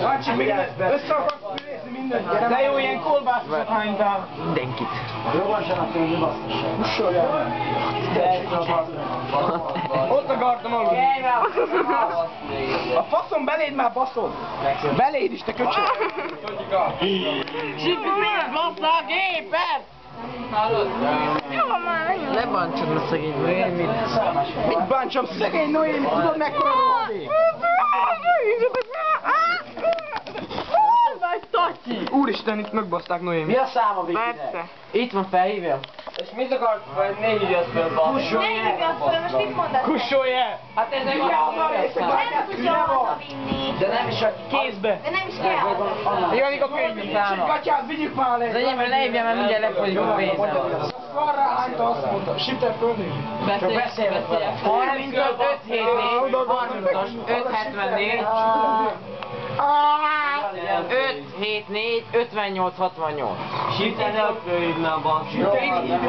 Hancsi, még össze akarsz nézni mindent. De jó, ilyen kolbászosat hánytál. Mindenkit. Kussoljál. Ott akartam aludni. A faszom beléd már baszod. Beléd is, te köcsög. Sikerült bassza a gépet! Jó már. Ne bántsad a szegény Noémit. Mit bántsam szegény Noémit? Tudod mekkora rohadék? Nagy Tacsi! Úristen, itt megbaszták Noémit. Mi a száma, Vikinek? Persze. Itt van, felhívja. És mit akarsz fel? Ne hívjad föl, bassza! Ne hívjad föl, most mit mondasz? Kussolj el! Hát ez meg Nem tudja hazavinni. De nem is a Kézbe! De nem is kell hazavinni. Jönnik a könyvünk száma. Gatyát, vigyük már le! Az enyémben ne hívja, mert mindjárt lefogyik a pénzem. Van rá hányta, azt mondta. Shifter fölnél. Beszélj. 35, 574, 30-as, 574, 574, 58, 68. Shifter nélkül hívnám, bassza!